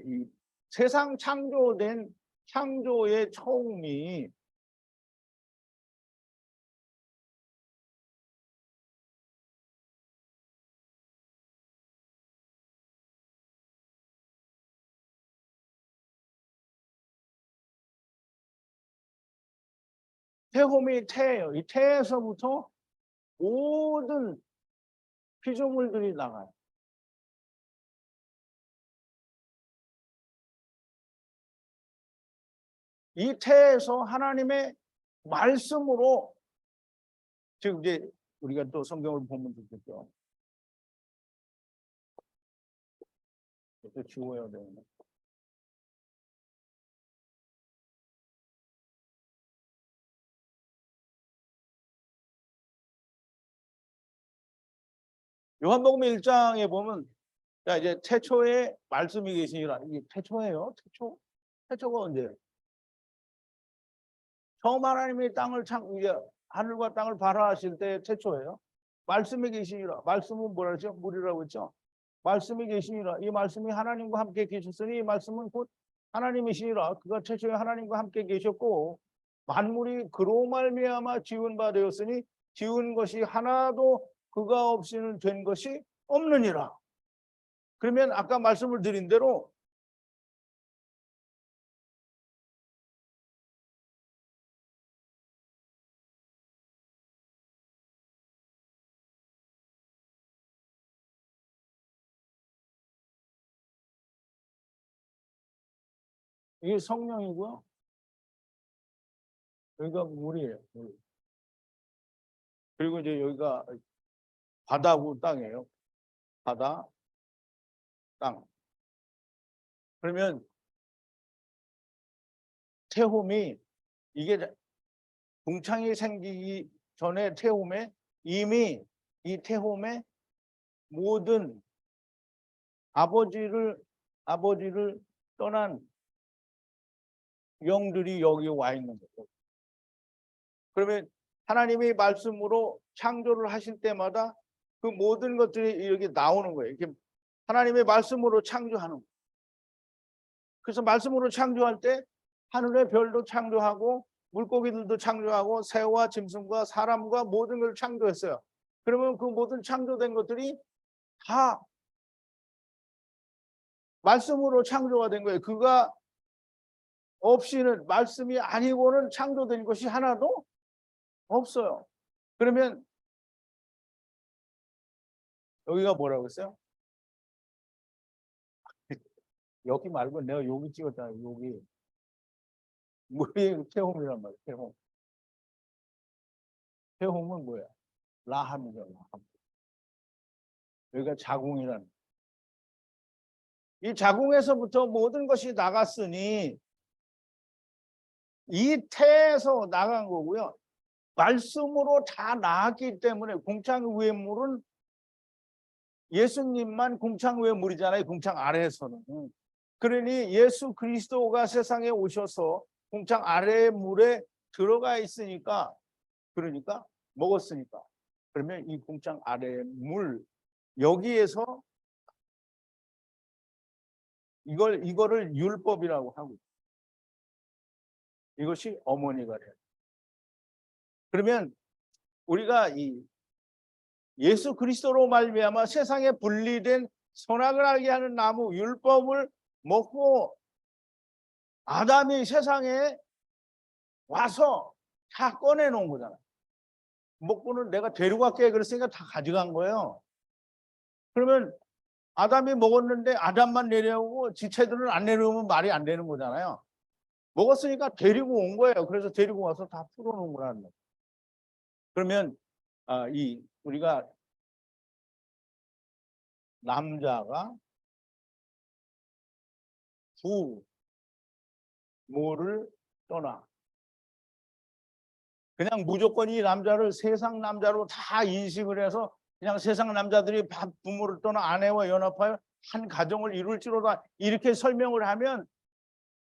이 세상 창조된 창조의 처음이 태홈이 태예요. 이 태에서부터 모든 피조물들이 나가요. 이 태에서 하나님의 말씀으로 지금 이제 우리가 또 성경을 보면 좋겠죠. 또 지워야 되는데. 요한복음 1장에 보면 자 이제 태초에 말씀이 계시니라. 이게 태초예요. 태초가 언제예요? 처음 하나님이 땅을 이제 하늘과 땅을 발화하실 때 태초예요. 말씀이 계시니라. 말씀은 뭐라 그랬죠? 물이라고 했죠. 말씀이 계시니라. 이 말씀이 하나님과 함께 계셨으니 이 말씀은 곧 하나님이시니라. 그가 태초에 하나님과 함께 계셨고 만물이 그로 말미암아 지은 바 되었으니 지은 것이 하나도 그가 없이는 된 것이 없느니라. 그러면 아까 말씀을 드린 대로 이게 성령이고요. 여기가 물이에요. 물. 그리고 이제 여기가 바다고 땅이에요. 바다, 땅. 그러면 태홈이 이게 궁창이 생기기 전에 태홈에 이미 이 태홈에 모든 아버지를 떠난 영들이 여기 와 있는 거죠. 그러면 하나님이 말씀으로 창조를 하실 때마다 그 모든 것들이 이렇게 나오는 거예요. 이렇게 하나님의 말씀으로 창조하는 거예요. 그래서 말씀으로 창조할 때 하늘의 별도 창조하고 물고기들도 창조하고 새와 짐승과 사람과 모든 걸 창조했어요. 그러면 그 모든 창조된 것들이 다 말씀으로 창조가 된 거예요. 그가 없이는 말씀이 아니고는 창조된 것이 하나도 없어요. 그러면 여기가 뭐라고 했어요? 여기 말고 내가 여기 찍었잖아요. 여기 물이 태홈이란 말이에요. 태홈. 태홈은 뭐야? 라함이죠. 라함. 여기가 자궁이란. 이 자궁에서부터 모든 것이 나갔으니 이 태에서 나간 거고요. 말씀으로 다 나왔기 때문에 궁창 위의 물은 예수님만 궁창 위의 물이잖아요. 궁창 아래에서는. 그러니 예수 그리스도가 세상에 오셔서 궁창 아래의 물에 들어가 있으니까 그러니까 먹었으니까 그러면 이 궁창 아래의 물 여기에서 이거를 율법이라고 하고 이것이 어머니가 돼요. 그러면 우리가 이 예수 그리스도로 말미암아 세상에 분리된 선악을 알게 하는 나무 율법을 먹고 아담이 세상에 와서 다 꺼내놓은 거잖아요. 먹고는 내가 데리고 갈게 그랬으니까 다 가져간 거예요. 그러면 아담이 먹었는데 아담만 내려오고 지체들은 안 내려오면 말이 안 되는 거잖아요. 먹었으니까 데리고 온 거예요. 그래서 데리고 와서 다 풀어놓은 거라는 거예요. 그러면 우리가 남자가 부모를 떠나. 그냥 무조건 이 남자를 세상 남자로 다 인식을 해서 그냥 세상 남자들이 부모를 떠나 아내와 연합하여 한 가정을 이룰지로다 이렇게 설명을 하면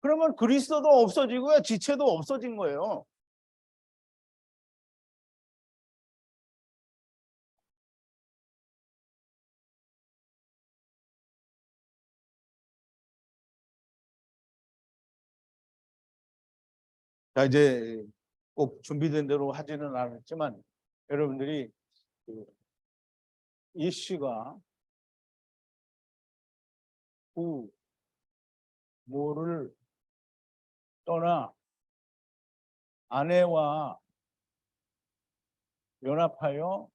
그러면 그리스도도 없어지고요. 지체도 없어진 거예요. 자, 이제 꼭 준비된 대로 하지는 않았지만 여러분들이 이 씨가 부모를 떠나 아내와 연합하여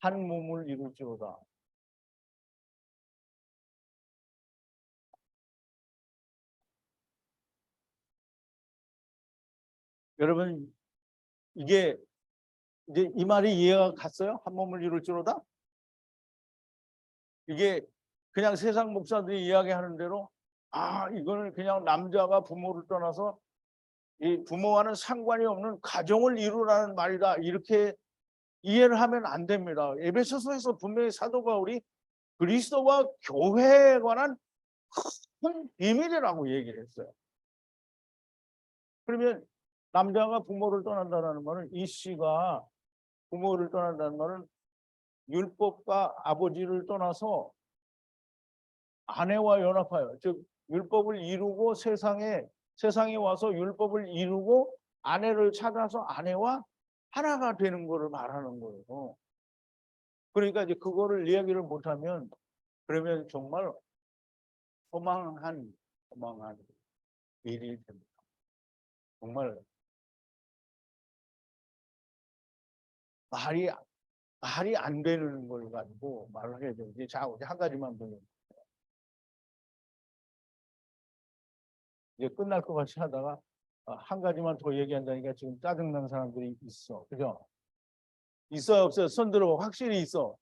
한 몸을 이룰지로다. 여러분 이게 이제 이 말이 이해가 갔어요? 한 몸을 이룰지로다? 이게 그냥 세상 목사들이 이야기하는 대로 이거는 그냥 남자가 부모를 떠나서 이 부모와는 상관이 없는 가정을 이루라는 말이다. 이렇게 이해를 하면 안 됩니다. 에베소서에서 분명히 사도 바울이 그리스도와 교회에 관한 큰 비밀이라고 얘기를 했어요. 그러면 남자가 부모를 떠난다는 말은 이 씨가 부모를 떠난다는 말은 율법과 아버지를 떠나서 아내와 연합하여, 즉 율법을 이루고 세상에 와서 율법을 이루고 아내를 찾아서 아내와 하나가 되는 것을 말하는 거예요. 그러니까 이제 그거를 이야기를 못하면 그러면 정말 허망한 일이 됩니다. 정말 말이 안 되는 걸 가지고 말을 해야 되는지. 자, 이제 한 가지만 더 이제 끝날 것 같이 하다가 한 가지만 더 얘기한다니까 지금 짜증나는 사람들이 있어. 그죠? 있어요, 없어요? 손 들어. 확실히 있어.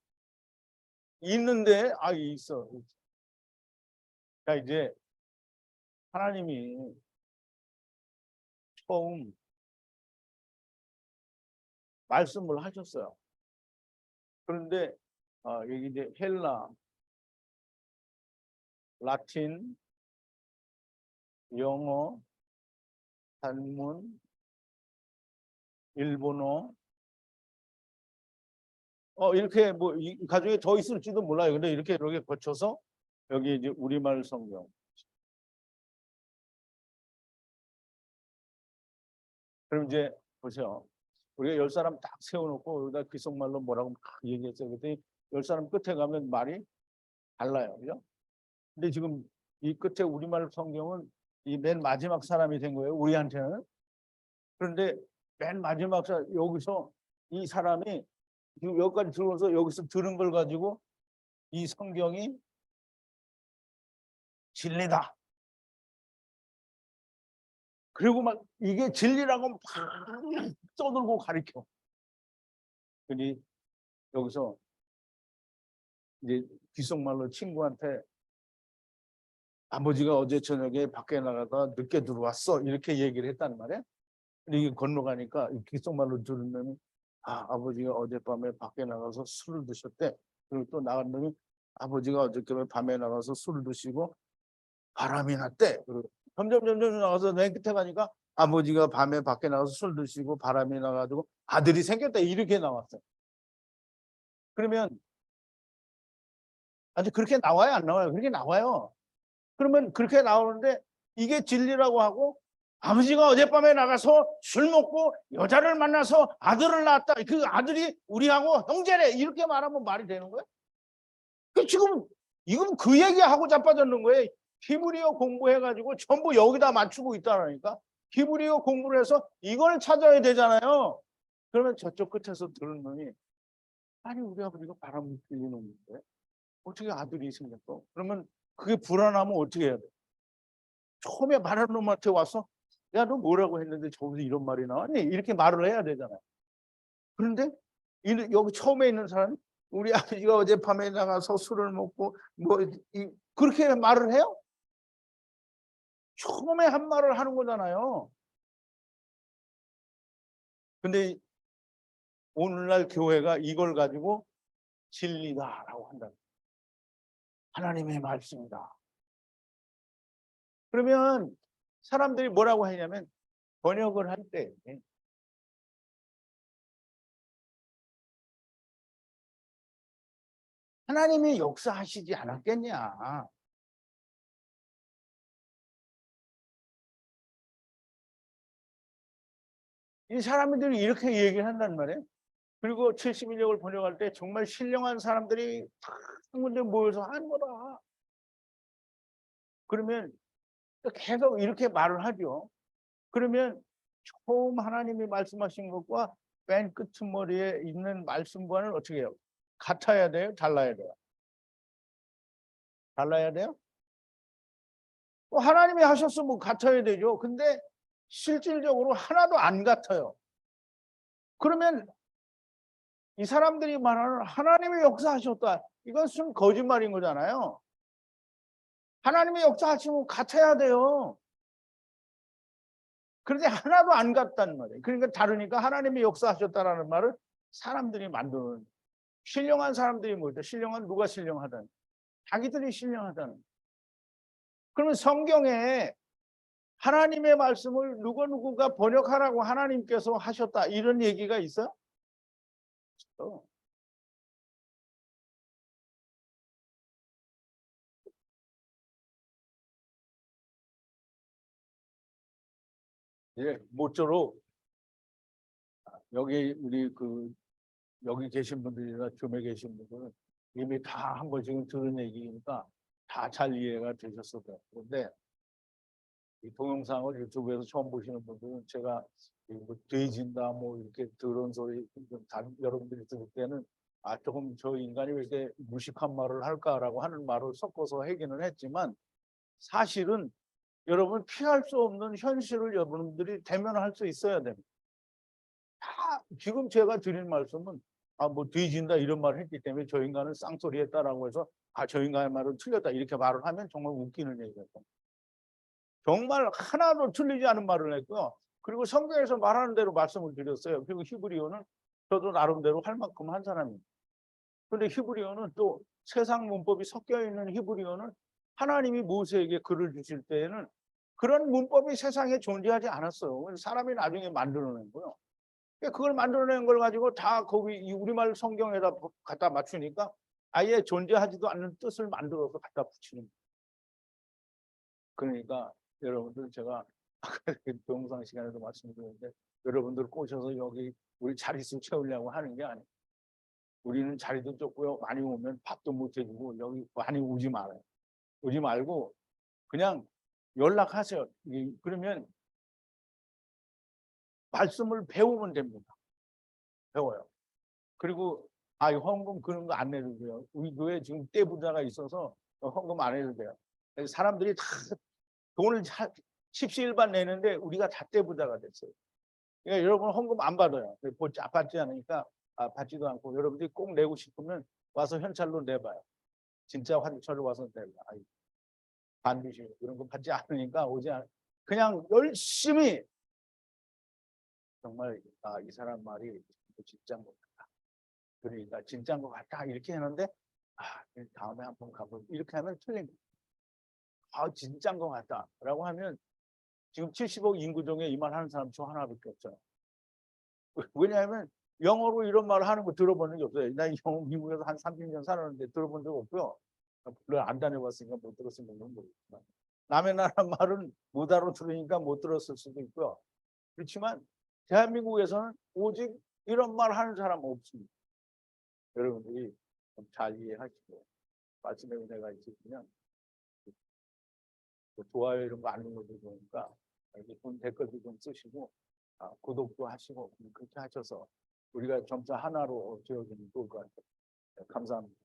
있는데 있어. 자, 이제 하나님이 처음 말씀을 하셨어요. 그런데 여기 이제 헬라, 라틴, 영어, 한문, 일본어, 이렇게 뭐 이 가중에 더 있을지도 몰라요. 근데 이렇게 거쳐서 여기 이제 우리말 성경. 그럼 이제 보세요. 우리가 10사람 딱 세워놓고 여기다 귀속말로 뭐라고 막 얘기했어요. 그랬더니 10사람 끝에 가면 말이 달라요. 그죠? 근데 지금 이 끝에 우리말 성경은 이 맨 마지막 사람이 된 거예요. 우리한테는. 그런데 맨 마지막 여기서 이 사람이 지금 여기까지 들어와서 여기서 들은 걸 가지고 이 성경이 진리다. 그리고 막 이게 진리라고 막 떠들고 가르쳐. 근데 여기서 이제 귓속말로 친구한테 아버지가 어제 저녁에 밖에 나가다 늦게 들어왔어. 이렇게 얘기를 했단 말이야. 근데 이게 건너가니까 귓속말로 들은 놈이 아버지가 어젯밤에 밖에 나가서 술을 드셨대. 그리고 또 나간 놈이 아버지가 어저께 밤에 나가서 술을 드시고 바람이 났대. 그리고 점점 나가서 맨 끝에 가니까 아버지가 밤에 밖에 나가서 술 드시고 바람이 나가지고 아들이 생겼다. 이렇게 나왔어요. 그러면 아주 그렇게 나와요, 안 나와요? 그렇게 나와요. 그러면 그렇게 나오는데 이게 진리라고 하고 아버지가 어젯밤에 나가서 술 먹고 여자를 만나서 아들을 낳았다. 그 아들이 우리하고 형제래. 이렇게 말하면 말이 되는 거예요? 지금 이건 그 얘기하고 자빠졌는 거예요. 히브리어 공부해가지고 전부 여기다 맞추고 있다라니까. 히브리어 공부를 해서 이걸 찾아야 되잖아요. 그러면 저쪽 끝에서 들은 놈이 아니 우리 아버지가 바람을 피우는 건데 어떻게 아들이 생겼어? 그러면 그게 불안하면 어떻게 해야 돼? 처음에 말하는 놈한테 와서 야, 너 뭐라고 했는데 저기서 이런 말이 나왔니? 이렇게 말을 해야 되잖아요. 그런데 여기 처음에 있는 사람이 우리 아버지가 어젯밤에 나가서 술을 먹고 그렇게 말을 해요? 처음에 한 말을 하는 거잖아요. 근데 오늘날 교회가 이걸 가지고 진리다라고 한다. 하나님의 말씀이다. 그러면 사람들이 뭐라고 하냐면 번역을 할 때 하나님이 역사하시지 않았겠냐. 이 사람들이 이렇게 얘기를 한단 말이에요. 그리고 71역을 번역할 때 정말 신령한 사람들이 다 한 군데 모여서 하는 거다. 그러면 계속 이렇게 말을 하죠. 그러면 처음 하나님이 말씀하신 것과 맨 끝머리에 있는 말씀과는 어떻게 해요? 같아야 돼요? 달라야 돼요? 달라야 돼요? 하나님이 하셨으면 같아야 되죠. 근데 실질적으로 하나도 안 같아요. 그러면 이 사람들이 말하는 하나님이 역사하셨다. 이건 순 거짓말인 거잖아요. 하나님이 역사하시면 같아야 돼요. 그런데 하나도 안 같다는 말이에요. 그러니까 다르니까 하나님이 역사하셨다라는 말을 사람들이 만드는, 신령한 사람들이 뭐죠? 신령한 누가 신령하다는? 자기들이 신령하다는. 그러면 성경에 하나님의 말씀을 누구누구가 번역하라고 하나님께서 하셨다 이런 얘기가 있어요? 예, 모쪼록 여기 우리 여기 계신 분들이나 줌에 계신 분들은 이미 다 한 번씩은 들은 얘기니까 다 잘 이해가 되셨을 거예요. 그런데 이 동영상을 유튜브에서 처음 보시는 분들은 제가 뭐 돼진다 뭐 이렇게 들은 소리 여러분들이 들을 때는 조금 저 인간이 왜 이렇게 무식한 말을 할까라고 하는 말을 섞어서 하기는 했지만 사실은 여러분 피할 수 없는 현실을 여러분들이 대면할 수 있어야 됩니다. 지금 제가 드린 말씀은 뭐 뒤진다 이런 말을 했기 때문에 저 인간은 쌍소리 했다라고 해서 저 인간의 말은 틀렸다 이렇게 말을 하면 정말 웃기는 얘기예요. 정말 하나도 틀리지 않은 말을 했고요. 그리고 성경에서 말하는 대로 말씀을 드렸어요. 그리고 히브리어는 저도 나름대로 할 만큼 한 사람입니다. 그런데 히브리어는 또 세상 문법이 섞여 있는 히브리어는 하나님이 모세에게 글을 주실 때에는 그런 문법이 세상에 존재하지 않았어요. 사람이 나중에 만들어낸 거예요. 그걸 만들어낸 걸 가지고 다 거기 우리말 성경에다 갖다 맞추니까 아예 존재하지도 않는 뜻을 만들어서 갖다 붙이는 거예요. 그러니까 여러분들 제가 아까 동영상 시간에도 말씀드렸는데 여러분들 꼬셔서 여기 우리 자릿수 채우려고 하는 게 아니에요. 우리는 자리도 좁고요. 많이 오면 밥도 못 해주고 여기 많이 오지 말아요. 오지 말고 그냥 연락하세요. 그러면 말씀을 배우면 됩니다. 배워요. 그리고 헌금 그런 거 안 내도 돼요. 우리 교회 지금 떼부자가 있어서 헌금 안 해도 돼요. 사람들이 다 돈을 십시일반 내는데 우리가 다 떼부자가 됐어요. 그러니까 여러분 헌금 안 받아요. 받지 않으니까 받지도 않고 여러분들이 꼭 내고 싶으면 와서 현찰로 내봐요. 진짜 환철로 와서 내봐. 반드시 그런 거 받지 않으니까 오지 않아. 그냥 열심히 정말 이 사람 말이 진짜인 것 같다. 그러니까 진짜인 것 같다 이렇게 하는데 다음에 한번 가보자 이렇게 하면 틀린 거예요. 진짜인 것 같다라고 하면 지금 70억 인구 중에 이 말 하는 사람 저 하나밖에 없어요. 왜냐하면 영어로 이런 말을 하는 거 들어본 적이 없어요. 나 미국에서 한 30년 살았는데 들어본 적 없고요. 물론 안 다녀봤으니까 못 들었으면 모르겠지만 남의 나라 말은 못 알아들으니까 못 들었을 수도 있고요. 그렇지만 대한민국에서는 오직 이런 말 하는 사람은 없습니다. 여러분들이 좀 잘 이해하시고 말씀의 은혜가 있으시면 좋아요 이런 거 안 눌러도 좋으니까 댓글도 좀 쓰시고 구독도 하시고 그렇게 하셔서 우리가 점차 하나로 지어지면 좋을 것 같아요. 감사합니다.